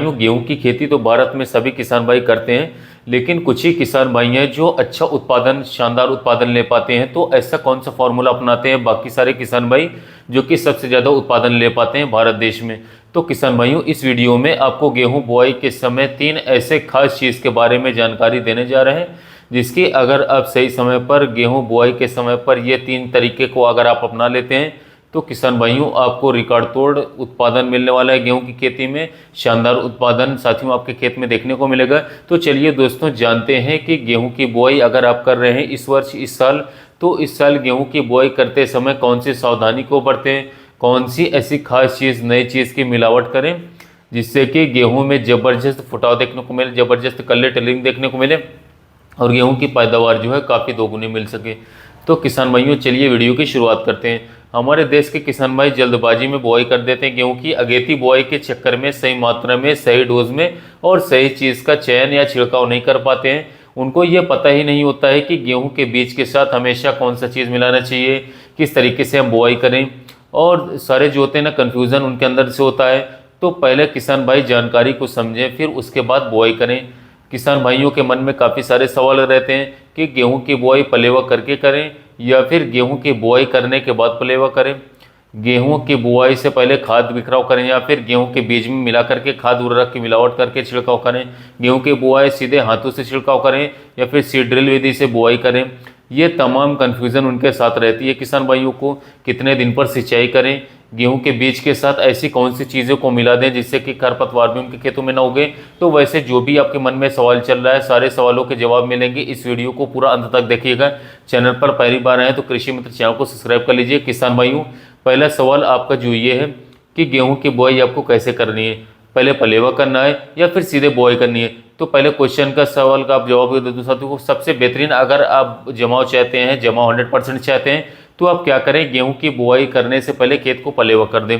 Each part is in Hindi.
भाइयों, गेहूं की खेती तो भारत में सभी किसान भाई करते हैं, लेकिन कुछ ही किसान भाई हैं जो अच्छा उत्पादन, शानदार उत्पादन ले पाते हैं। तो ऐसा कौन सा फॉर्मूला अपनाते हैं बाकी सारे किसान भाई जो कि सबसे ज़्यादा उत्पादन ले पाते हैं भारत देश में? तो किसान भाइयों, इस वीडियो में आपको गेहूं बुआई के समय 3 ऐसे खास चीज़ के बारे में जानकारी देने जा रहे हैं, जिसकी अगर आप सही समय पर गेहूं बुआई के समय पर ये 3 तरीके को अगर आप अपना लेते हैं तो किसान भाइयों आपको रिकॉर्ड तोड़ उत्पादन मिलने वाला है। गेहूं की खेती में शानदार उत्पादन साथियों आपके खेत में देखने को मिलेगा। तो चलिए दोस्तों, जानते हैं कि गेहूं की बुआई अगर आप कर रहे हैं इस वर्ष, इस साल, तो इस साल गेहूं की बुआई करते समय कौन सी सावधानी को बरतें, कौन सी ऐसी खास चीज़, नई चीज़ की मिलावट करें जिससे कि गेहूं में ज़बरदस्त फुटाव देखने को मिले, ज़बरदस्त कलर टेलिंग देखने को मिले और गेहूं की पैदावार जो है काफ़ी दोगुनी मिल सके। तो किसान भाइयों, चलिए वीडियो की शुरुआत करते हैं। हमारे देश के किसान भाई जल्दबाजी में बुआई कर देते हैं गेहूं की। अगेती बुआई के चक्कर में सही मात्रा में, सही डोज में और सही चीज़ का चयन या छिड़काव नहीं कर पाते हैं। उनको ये पता ही नहीं होता है कि गेहूं के बीज के साथ हमेशा कौन सा चीज़ मिलाना चाहिए, किस तरीके से हम बुआई करें, और सारे जो होते हैं ना, कन्फ्यूज़न उनके अंदर से होता है। तो पहले किसान भाई जानकारी को समझें, फिर उसके बाद बुआई करें। किसान भाइयों के मन में काफ़ी सारे सवाल रहते हैं कि गेहूं की बुआई पलेवा करके करें या फिर गेहूं की बुआई करने के बाद पलेवा करें, गेहूं की बुआई से पहले खाद बिखराव करें या फिर गेहूं के बीज में मिला करके खाद उर्वरक की मिलावट करके छिड़काव करें, गेहूं की बुआई सीधे हाथों से छिड़काव करें या फिर सीड ड्रिल विधि से बुआई करें। ये तमाम कन्फ्यूज़न उनके साथ रहती है किसान भाइयों को। कितने दिन पर सिंचाई करें, गेहूं के बीज के साथ ऐसी कौन सी चीज़ों को मिला दें जिससे कि खरपतवार भी उनके खेतों में ना उगे। तो वैसे जो भी आपके मन में सवाल चल रहा है, सारे सवालों के जवाब मिलेंगे। इस वीडियो को पूरा अंत तक देखिएगा। चैनल पर पहली बार आए तो कृषि मित्र चैनल को सब्सक्राइब कर लीजिए। किसान भाइयों, पहला सवाल आपका जो ये है कि गेहूँ की बुआई आपको कैसे करनी है, पहले पलेवा करना है या फिर सीधे बुआई करनी है? तो पहले क्वेश्चन का सवाल का आप जवाब दे दो साथियों को। सबसे बेहतरीन, अगर आप जमाव चाहते हैं, जमाव 100% चाहते हैं, तो आप क्या करें, गेहूं की बुआई करने से पहले खेत को पलेवा कर दें।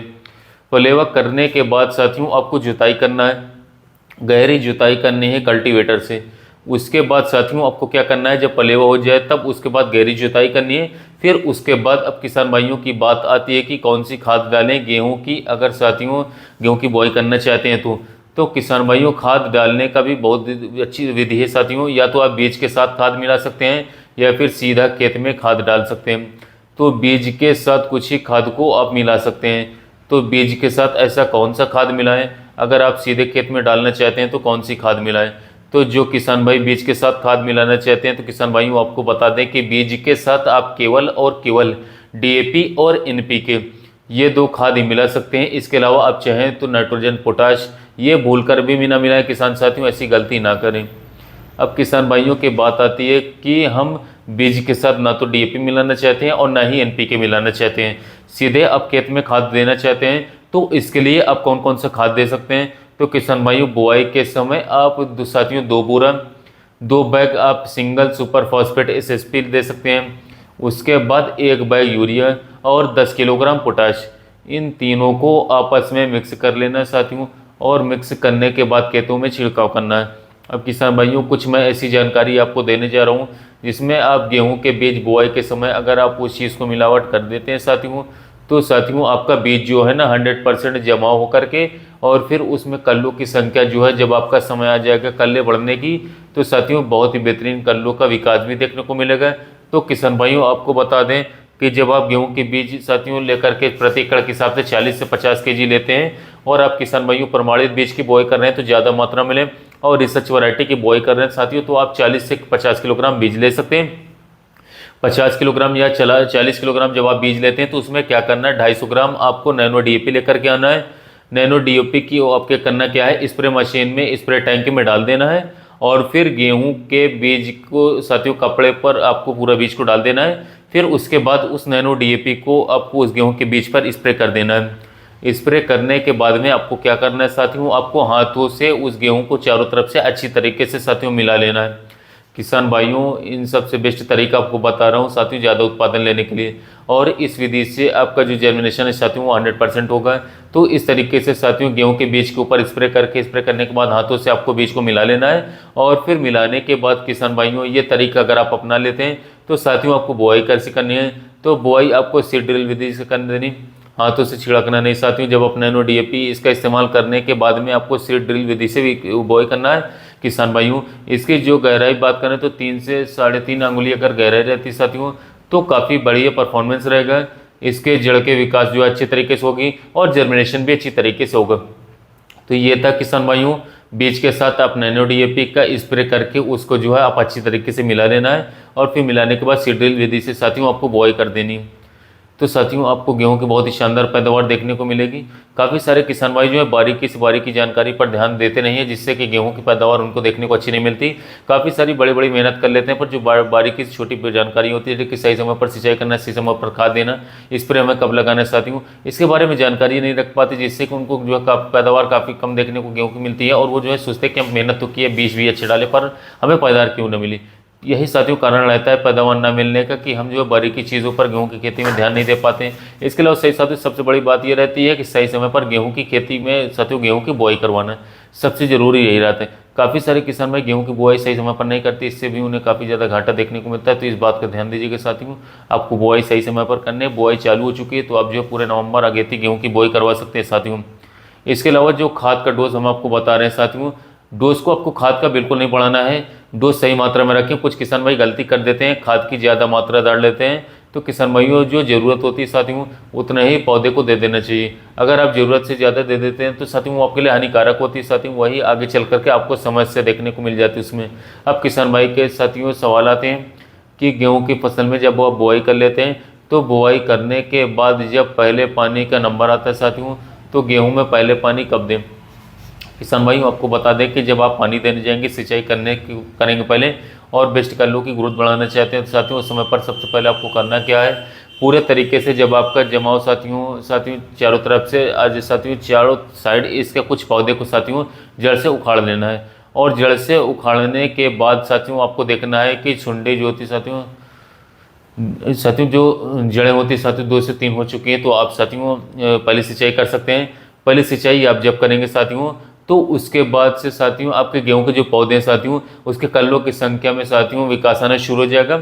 पलेवा करने के बाद साथियों आपको जुताई करना है, गहरी जुताई करनी है कल्टीवेटर से। उसके बाद साथियों आपको क्या करना है, जब पलेवा हो जाए तब उसके बाद गहरी जुताई करनी है। फिर उसके बाद अब किसान भाइयों की बात आती है कि कौन सी खाद डालें गेहूं की, अगर साथियों गेहूं की बुआई करना चाहते हैं तो किसान भाइयों, खाद डालने का भी बहुत अच्छी विधि है साथियों। या तो आप बीज के साथ खाद मिला सकते हैं या फिर सीधा खेत में खाद डाल सकते हैं। तो बीज के साथ कुछ ही खाद को आप मिला सकते हैं। तो बीज के साथ ऐसा कौन सा खाद मिलाएं, अगर आप सीधे खेत में डालना चाहते हैं तो कौन सी खाद मिलाएं? तो जो किसान भाई बीज के साथ खाद मिलाना चाहते हैं तो किसान भाइयों आपको बता दें कि बीज के साथ आप केवल और केवल डीएपी और एनपीके, ये 2 खाद ही मिला सकते हैं। इसके अलावा आप चाहें तो नाइट्रोजन, पोटाश, ये भूलकर भी ना मिलाएं किसान साथियों, ऐसी गलती ना करें। अब किसान भाइयों की बात आती है कि हम बीज के साथ ना तो डीएपी मिलाना चाहते हैं और ना ही एनपीके मिलाना चाहते हैं, सीधे आप खेत में खाद देना चाहते हैं। तो इसके लिए आप कौन कौन सा खाद दे सकते हैं? तो किसान भाइयों, बुआई के समय आप साथियों 2 बोरा, 2 बैग आप सिंगल सुपर फॉस्फेट एसएसपी दे सकते हैं। उसके बाद 1 बैग यूरिया और 10 किलोग्राम पोटाश, इन तीनों को आपस में मिक्स कर लेना है साथियों, और मिक्स करने के बाद खेतों में छिड़काव करना है। अब किसान भाइयों, कुछ मैं ऐसी जानकारी आपको देने जा रहा हूँ जिसमें आप गेहूं के बीज बुआई के समय अगर आप उस चीज़ को मिलावट कर देते हैं साथियों, तो साथियों आपका बीज जो है ना 100% जमा होकर के, और फिर उसमें कल्लों की संख्या जो है, जब आपका समय आ जाएगा कल्ले बढ़ने की, तो साथियों बहुत ही बेहतरीन कल्लों का विकास भी देखने को मिलेगा। तो किसान भाइयों आपको बता दें कि जब आप गेहूं के बीज साथियों लेकर के प्रति एकड़ के हिसाब से 40 से 50 केजी लेते हैं और आप किसान भाइयों प्रमाणित बीज की बुआई कर रहे हैं तो ज़्यादा मात्रा में लें, और रिसर्च वैरायटी की बुआई कर रहे हैं साथियों तो आप 40 से 50 किलोग्राम बीज ले सकते हैं। 50 किलोग्राम या 40 किलोग्राम जब आप बीज लेते हैं तो उसमें क्या करना है, 250 ग्राम आपको नैनो डीएपी लेकर के आना है। नैनो डीएपी की आपके करना क्या है, स्प्रे मशीन में, स्प्रे टैंक में डाल देना है और फिर गेहूं के बीज को साथियों कपड़े पर आपको पूरा बीज को डाल देना है। फिर उसके बाद उस नैनो डीएपी को आपको उस गेहूं के बीज पर स्प्रे कर देना है। स्प्रे करने के बाद में आपको क्या करना है साथियों, आपको हाथों से उस गेहूं को चारों तरफ से अच्छी तरीके से साथियों मिला लेना है। किसान भाइयों, इन सबसे बेस्ट तरीका आपको बता रहा हूँ साथियों ज़्यादा उत्पादन लेने के लिए, और इस विधि से आपका जो जर्मिनेशन है साथियों वो 100% होगा। तो इस तरीके से साथियों गेहूं के बीज के ऊपर स्प्रे करने के बाद हाथों से आपको बीज को मिला लेना है, और फिर मिलाने के बाद किसान भाइयों ये तरीका अगर आप अपना लेते हैं तो साथियों आपको बुआई कैसे करनी है, तो बुआई आपको सीड ड्रिल विधि से कर देनी। हाथों से छिड़कना नहीं साथियों। जब आप नैनो डीएपी इसका इस्तेमाल करने के बाद में आपको सीड ड्रिल विधि से भी बुआई करना है किसान भाइयों। इसकी जो गहराई बात करें तो 3 से 3.5 अंगुली अगर गहराई रहती है साथियों तो काफ़ी बढ़िया परफॉर्मेंस रहेगा। इसके जड़ के विकास जो है अच्छे तरीके से होगी और जर्मिनेशन भी अच्छी तरीके से होगा। तो ये था किसान भाइयों, बीज के साथ आप नैनो डीएपी का स्प्रे करके उसको जो है आप अच्छी तरीके से मिला लेना है और फिर मिलाने के बाद सीड ड्रिल विधि से साथियों आपको बुआई कर देनी है। तो साथियों आपको गेहूं की बहुत ही शानदार पैदावार देखने को मिलेगी। काफ़ी सारे किसान भाई जो है बारीकी से बारीकी जानकारी पर ध्यान देते नहीं है, जिससे कि गेहूं की पैदावार उनको देखने को अच्छी नहीं मिलती। काफ़ी सारी बड़ी बड़ी मेहनत कर लेते हैं, पर जो बारीकी से छोटी जानकारी होती है कि सही समय पर सिंचाई करना, सही समय पर खाद देना, स्प्रे हमें कब लगाना है साथियों, इसके बारे में जानकारी नहीं रख पाती, जिससे कि उनको जो है पैदावार काफ़ी कम देखने को गेहूँ की मिलती है। और वो जो है सोचते कि हम मेहनत तो की है, बीज भी अच्छे डाले, पर हमें पैदावार क्यों न मिली। यही साथियों कारण रहता है पैदावार न मिलने का कि हम जो है बारीकी चीज़ों पर गेहूं की खेती में ध्यान नहीं दे पाते हैं। इसके अलावा सही साथियों सबसे बड़ी बात यह रहती है कि सही समय पर गेहूं की खेती में साथियों गेहूं की बुआई करवाना सबसे ज़रूरी यही रहता है। काफ़ी सारे किसान भाई गेहूं की बुआई सही समय पर नहीं करते, इससे भी उन्हें काफ़ी ज़्यादा घाटा देखने को मिलता है। तो इस बात का ध्यान दीजिएगा साथियों, आपको बुआई सही समय पर करनी है। बुआई चालू हो चुकी है तो आप जो है पूरे नवंबर अगेती गेहूँ की बुआई करवा सकते हैं साथियों। इसके अलावा जो खाद का डोज हम आपको बता रहे हैं साथियों, डोज को आपको खाद का बिल्कुल नहीं बढ़ाना है, डोज सही मात्रा में रखें। कुछ किसान भाई गलती कर देते हैं, खाद की ज़्यादा मात्रा डाल लेते हैं। तो किसान भाइयों जो ज़रूरत होती है साथियों उतना ही पौधे को दे देना चाहिए। अगर आप ज़रूरत से ज़्यादा दे देते हैं तो साथियों वो आपके लिए हानिकारक होती है साथियों, वही आगे चल करके आपको समस्या देखने को मिल जाती है उसमें। अब किसान भाई के साथियों सवाल आते हैं कि गेहूँ की फसल में जब वो आप बुआई कर लेते हैं तो बुआई करने के बाद जब पहले पानी का नंबर आता है साथियों तो गेहूँ में पहले पानी कब दें। किसान भाई आपको बता दें कि जब आप पानी देने जाएंगे, सिंचाई करेंगे पहले और बेस्ट कल्लू की ग्रोथ बढ़ाना चाहते हैं तो साथियों उस समय पर सबसे पहले आपको करना क्या है, पूरे तरीके से जब आपका जमाव साथियों चारों तरफ से आज साथियों चारों साइड इसके कुछ पौधे को साथियों जड़ से उखाड़ लेना है। और जड़ से उखाड़ने के बाद साथियों आपको देखना है कि छुंडे जो होती साथियों जो जड़ें होती साथियों 2 से 3 हो चुकी हैं तो आप साथियों पहले सिंचाई कर सकते हैं। पहले सिंचाई आप जब करेंगे साथियों तो उसके बाद से साथियों आपके गेहूं के जो पौधे हैं साथियों उसके कल्लों की संख्या में साथियों विकास आना शुरू हो जाएगा।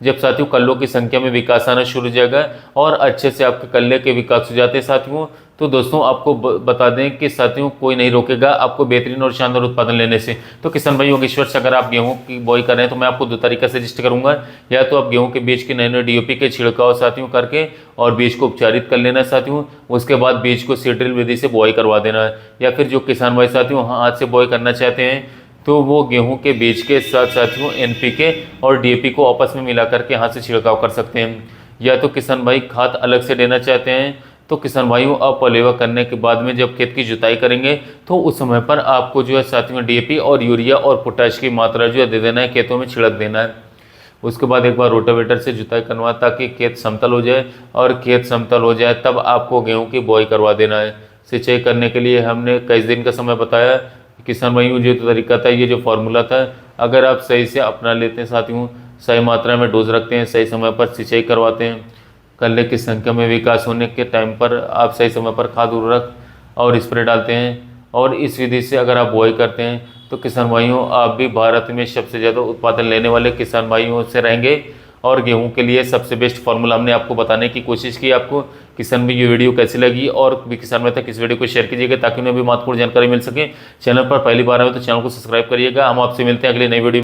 जब साथियों कल्लों की संख्या में विकास आना शुरू हो जाएगा और अच्छे से आपके कल्ले के विकास हो जाते हैं साथियों, तो दोस्तों आपको बता दें कि साथियों कोई नहीं रोकेगा आपको बेहतरीन और शानदार उत्पादन लेने से। तो किसान भाई योगेश्वर से अगर आप गेहूं की बुआई कर रहे हैं तो मैं आपको 2 तरीका सजेस्ट करूंगा, या तो आप गेहूं के बीज के नैनो डीएपी के छिड़काव साथियों करके और बीज को उपचारित कर लेना है साथियों, उसके बाद बीज को सीड ड्रिल विधि से बुआई करवा देना है। या फिर जो किसान भाई साथियों हाथ से बुआई करना चाहते हैं तो वो गेहूं के बीज के साथ साथियों एनपीके और डीएपी को आपस में मिला करके हाथ से छिड़काव कर सकते हैं। या तो किसान भाई खाद अलग से देना चाहते हैं तो किसान भाइयों अपलेवा करने के बाद में जब खेत की जुताई करेंगे तो उस समय पर आपको जो है साथियों डीएपी और यूरिया और पोटाश की मात्रा जो है दे देना है, खेतों में छिड़क देना है। उसके बाद एक बार रोटावेटर से जुताई करवा ताकि खेत समतल हो जाए, और खेत समतल हो जाए तब आपको गेहूँ की बुआई करवा देना है। सिंचाई करने के लिए हमने कई दिन का समय बताया किसान भाइयों, जो तरीका था ये जो फार्मूला था अगर आप सही से अपना लेते हैं साथियों, सही मात्रा में डोज रखते हैं, सही समय पर सिंचाई करवाते हैं, कल्ले की संख्या में विकास होने के टाइम पर आप सही समय पर खाद उर्वरक और स्प्रे डालते हैं और इस विधि से अगर आप बुआई करते हैं तो किसान भाइयों आप भी भारत में सबसे ज़्यादा उत्पादन लेने वाले किसान भाइयों से रहेंगे। और गेहूं के लिए सबसे बेस्ट फार्मूला हमने आपको बताने की कोशिश की। आपको किसान भाई ये वीडियो कैसी लगी और भी किसान भाई तक इस वीडियो को शेयर कीजिएगा ताकि उन्हें भी महत्वपूर्ण जानकारी मिल सके। चैनल पर पहली बार आए तो चैनल को सब्सक्राइब करिएगा। हम आपसे मिलते हैं अगली नई वीडियो।